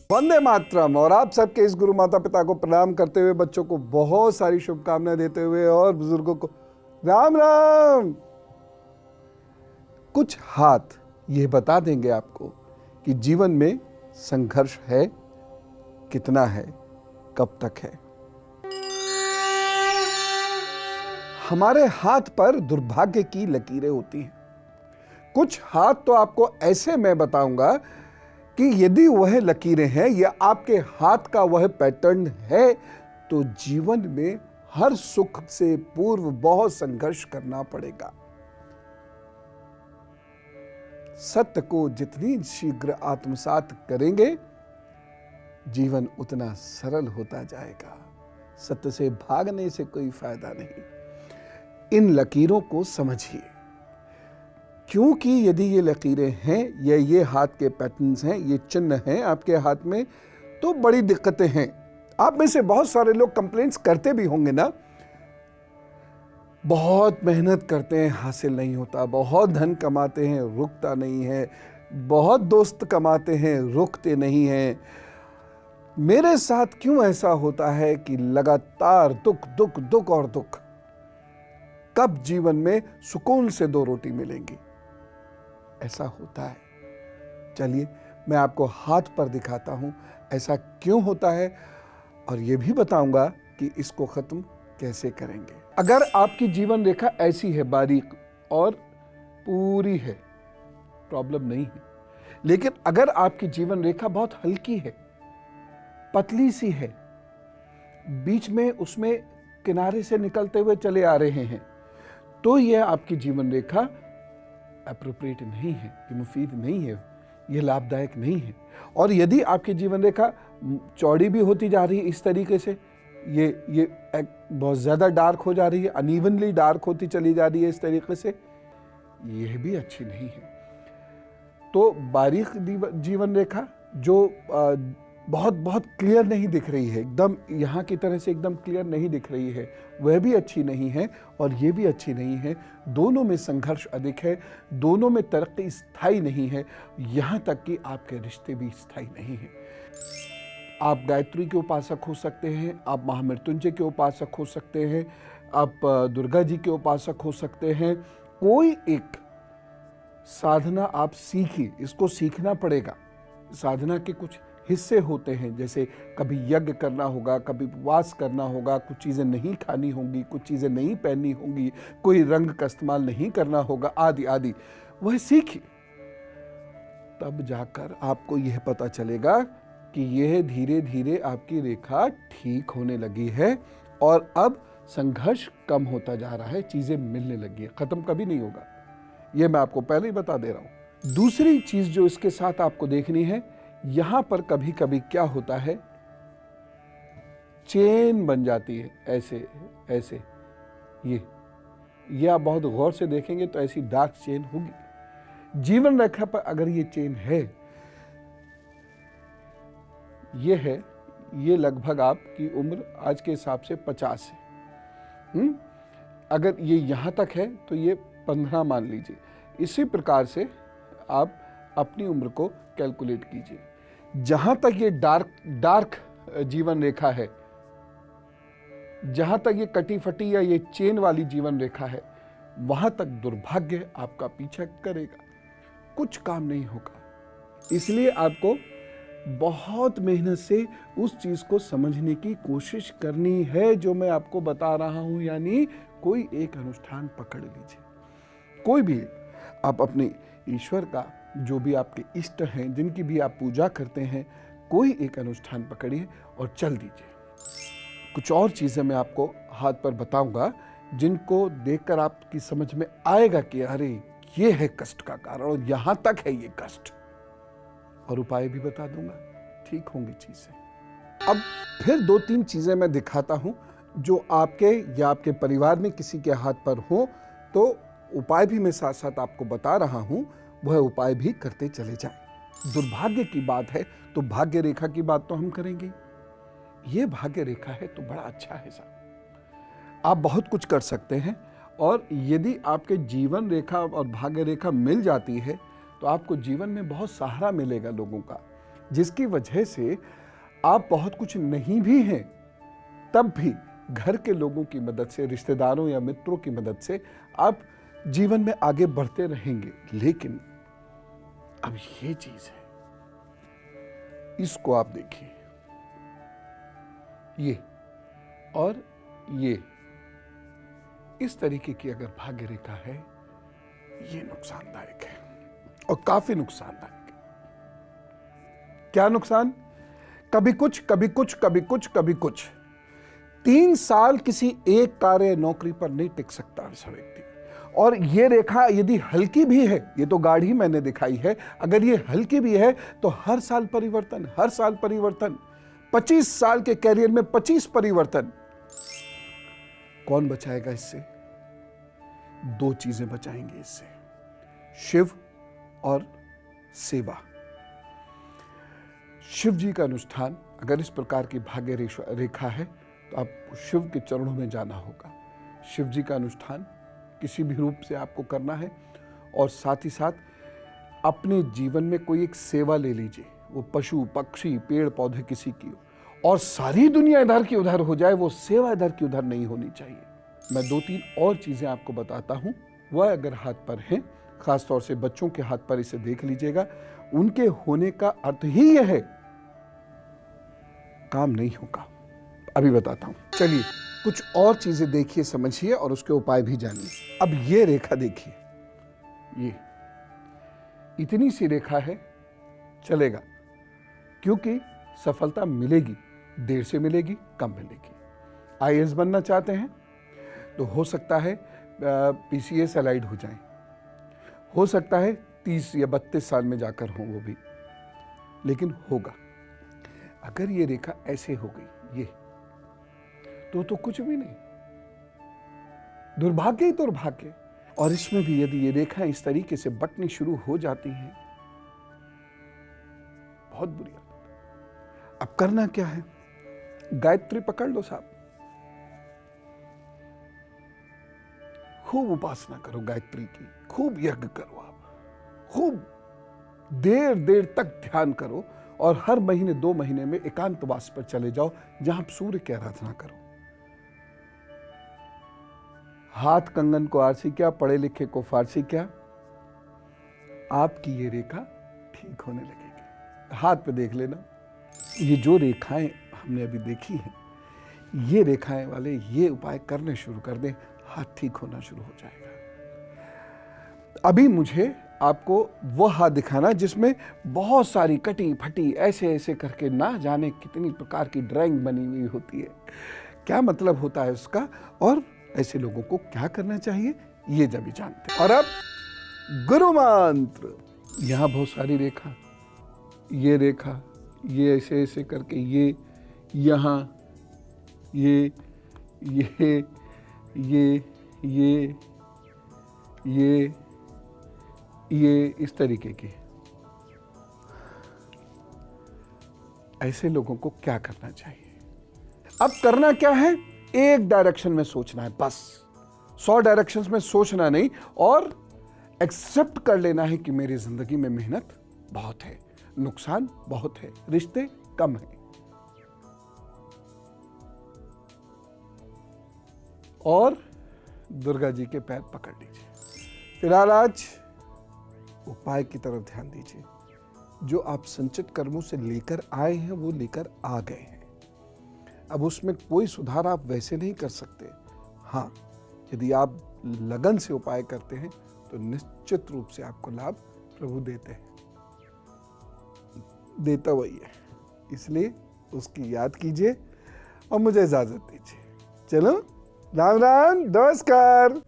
वंदे मातरम। और आप सबके इस गुरु माता पिता को प्रणाम करते हुए, बच्चों को बहुत सारी शुभकामनाएं देते हुए और बुजुर्गों को राम राम। कुछ हाथ ये बता देंगे आपको कि जीवन में संघर्ष है, कितना है, कब तक है। हमारे हाथ पर दुर्भाग्य की लकीरें होती हैं। कुछ हाथ तो आपको ऐसे मैं बताऊंगा कि यदि वह लकीरें हैं या आपके हाथ का वह पैटर्न है तो जीवन में हर सुख से पूर्व बहुत संघर्ष करना पड़ेगा। सत्य को जितनी शीघ्र आत्मसात करेंगे, जीवन उतना सरल होता जाएगा। सत्य से भागने से कोई फायदा नहीं। इन लकीरों को समझिए, क्योंकि यदि ये लकीरें हैं या ये हाथ के पैटर्न्स हैं, ये चिन्ह हैं आपके हाथ में, तो बड़ी दिक्कतें हैं। आप में से बहुत सारे लोग कंप्लेंट्स करते भी होंगे ना, बहुत मेहनत करते हैं, हासिल नहीं होता, बहुत धन कमाते हैं, रुकता नहीं है, बहुत दोस्त कमाते हैं, रुकते नहीं हैं। मेरे साथ क्यों ऐसा होता है कि लगातार दुख दुख दुख और दुख। कब जीवन में सुकून से दो रोटी मिलेंगी? ऐसा होता है। चलिए मैं आपको हाथ पर दिखाता हूं ऐसा क्यों होता है, और यह भी बताऊंगा कि इसको खत्म कैसे करेंगे। अगर आपकी जीवन रेखा ऐसी है, बारीक और पूरी है, प्रॉब्लम नहीं है। लेकिन अगर आपकी जीवन रेखा बहुत हल्की है, पतली सी है, बीच में उसमें किनारे से निकलते हुए चले आ रहे हैं, तो यह आपकी जीवन रेखा एप्रोप्रिएट नहीं है, ये मुफीद नहीं है, ये लाभदायक नहीं है। और यदि आपकी जीवन रेखा चौड़ी भी होती जा रही है इस तरीके से, ये बहुत ज़्यादा डार्क हो जा रही है, अनइवनली डार्क होती चली जा रही है इस तरीके से, यह भी अच्छी नहीं है। तो बारीक जीवन रेखा जो बहुत बहुत क्लियर नहीं दिख रही है, एकदम यहाँ की तरह से एकदम क्लियर नहीं दिख रही है, वह भी अच्छी नहीं है और ये भी अच्छी नहीं है। दोनों में संघर्ष अधिक है, दोनों में तरक्की स्थायी नहीं है, यहाँ तक कि आपके रिश्ते भी स्थायी नहीं हैं। आप गायत्री के उपासक हो सकते हैं, आप महामृत्युंजय के उपासक हो सकते हैं, आप दुर्गा जी के उपासक हो सकते हैं। कोई एक साधना आप सीखिए, इसको सीखना पड़ेगा। साधना के कुछ हिस्से होते हैं, जैसे कभी यज्ञ करना होगा, कभी उपवास करना होगा, कुछ चीज़ें नहीं खानी होंगी, कुछ चीज़ें नहीं पहननी होंगी, कोई रंग का इस्तेमाल नहीं करना होगा, आदि आदि। वह सीखिए, तब जाकर आपको यह पता चलेगा कि यह धीरे धीरे आपकी रेखा ठीक होने लगी है और अब संघर्ष कम होता जा रहा है, चीज़ें मिलने लगी है। ख़त्म कभी नहीं होगा, यह मैं आपको पहले ही बता दे रहा हूँ। दूसरी चीज़ जो इसके साथ आपको देखनी है, यहां पर कभी कभी क्या होता है, चेन बन जाती है, ऐसे ऐसे। ये आप बहुत गौर से देखेंगे तो ऐसी डार्क चेन होगी। जीवन रेखा पर अगर ये चेन है, ये लगभग आपकी उम्र आज के हिसाब से 50 है। अगर ये यहां तक है तो ये 15 मान लीजिए। इसी प्रकार से आप अपनी उम्र को कैलकुलेट कीजिए। जहां तक ये डार्क जीवन रेखा है, जहां तक ये कटी फटी या ये चेन वाली जीवन रेखा है, वहां तक दुर्भाग्य आपका पीछा करेगा, कुछ काम नहीं होगा। इसलिए आपको बहुत मेहनत से उस चीज को समझने की कोशिश करनी है जो मैं आपको बता रहा हूं। यानी कोई एक अनुष्ठान पकड़ लीजिए, कोई भी। आप अपने ईश्वर का, जो भी आपके इष्ट हैं, जिनकी भी आप पूजा करते हैं, कोई एक अनुष्ठान पकड़िए और चल दीजिए। कुछ और चीज़ें मैं आपको हाथ पर बताऊंगा जिनको देखकर आपकी समझ में आएगा कि अरे ये है कष्ट का कारण और यहां तक है ये कष्ट, और उपाय भी बता दूंगा, ठीक होंगी चीज़ें। अब फिर 2-3 चीज़ें मैं दिखाता हूं जो आपके या आपके परिवार में किसी के हाथ पर हो, तो उपाय भी मैं साथ साथ आपको बता रहा हूं, वह उपाय भी करते चले जाएं। दुर्भाग्य की बात है तो भाग्य रेखा की बात तो हम करेंगे। ये भाग्य रेखा है तो बड़ा अच्छा है साहब, आप बहुत कुछ कर सकते हैं। और यदि आपके जीवन रेखा और भाग्य रेखा मिल जाती है तो आपको जीवन में बहुत सहारा मिलेगा लोगों का। जिसकी वजह से आप बहुत कुछ नहीं भी हैं, तब भी घर के लोगों की मदद से, रिश्तेदारों या मित्रों की मदद से आप जीवन में आगे बढ़ते रहेंगे। लेकिन अब ये चीज है, इसको आप देखिए, ये और ये इस तरीके की अगर भाग्य रेखा है, ये नुकसानदायक है और काफी नुकसानदायक है। क्या नुकसान? कभी कुछ, कभी कुछ, कभी कुछ, कभी कुछ। 3 साल किसी एक कार्य नौकरी पर नहीं टिक सकता ऐसा व्यक्ति। और ये रेखा यदि हल्की भी है, ये तो गाढ़ी मैंने दिखाई है, अगर ये हल्की भी है तो हर साल परिवर्तन, हर साल परिवर्तन। 25 साल के कैरियर में 25 परिवर्तन। कौन बचाएगा इससे? 2 चीजें बचाएंगे इससे, शिव और सेवा। शिव जी का अनुष्ठान, अगर इस प्रकार की भाग्य रेखा है तो आपको शिव के चरणों में जाना होगा। शिव जी का अनुष्ठान किसी भी रूप से आपको करना है और साथ ही साथ अपने जीवन में कोई एक सेवा ले लीजिए, वो पशु पक्षी पेड़ पौधे किसी की हो, और सारी दुनिया इधर की उधर हो जाए, वो सेवा इधर की उधर नहीं होनी चाहिए। मैं 2-3 और चीजें आपको बताता हूं, वह अगर हाथ पर हैं, खासतौर से बच्चों के हाथ पर इसे देख लीजिएगा, उनके होने का अर्थ ही यह है काम नहीं होगा। अभी बताता हूं, चलिए कुछ और चीजें देखिए, समझिए और उसके उपाय भी जानिए। अब ये रेखा देखिए, ये इतनी सी रेखा है, चलेगा, क्योंकि सफलता मिलेगी, देर से मिलेगी, कम मिलेगी। आईएएस बनना चाहते हैं तो हो सकता है पीसीएस एलाइड हो जाएं, हो सकता है 30 या 32 साल में जाकर हो वो भी, लेकिन होगा। अगर ये रेखा ऐसे हो गई, ये तो कुछ भी नहीं, दुर्भाग्य ही दुर्भाग्य। और इसमें भी यदि ये रेखा इस तरीके से बटनी शुरू हो जाती है, बहुत बुरी हालत। अब करना क्या है? गायत्री पकड़ लो साहब, खूब उपासना करो गायत्री की, खूब यज्ञ करो, आप खूब देर देर तक ध्यान करो, और हर महीने 2 महीने में एकांतवास पर चले जाओ जहां आप सूर्य की आराधना करो। हाथ कंगन को आरसी क्या, पढ़े लिखे को फारसी क्या, आपकी ये रेखा ठीक होने लगेगी। हाथ पे देख लेना, ये जो रेखाएं हमने अभी देखी हैं, ये रेखाएं वाले ये उपाय करने शुरू कर दें, हाथ ठीक होना शुरू हो जाएगा। अभी मुझे आपको वो हाथ दिखाना जिसमें बहुत सारी कटी फटी ऐसे ऐसे करके ना जाने कितनी प्रकार की ड्राइंग बनी हुई होती है। क्या मतलब होता है उसका, और ऐसे लोगों को क्या करना चाहिए, ये जब भी जानते हैं। और अब गुरु मंत्र, यहां बहुत सारी रेखा, ये रेखा, ये ऐसे ऐसे करके, ये यहां, ये इस तरीके की। ऐसे लोगों को क्या करना चाहिए? अब करना क्या है? एक डायरेक्शन में सोचना है बस, 100 डायरेक्शंस में सोचना नहीं, और एक्सेप्ट कर लेना है कि मेरी जिंदगी में मेहनत बहुत है, नुकसान बहुत है, रिश्ते कम हैं, और दुर्गा जी के पैर पकड़ लीजिए। फिलहाल आज उपाय की तरफ ध्यान दीजिए। जो आप संचित कर्मों से लेकर आए हैं वो लेकर आ गए हैं, अब उसमें कोई सुधार आप वैसे नहीं कर सकते। हाँ, यदि आप लगन से उपाय करते हैं तो निश्चित रूप से आपको लाभ प्रभु देते हैं, देता वही है, इसलिए उसकी याद कीजिए और मुझे इजाजत दीजिए। चलो, राम राम, नमस्कार।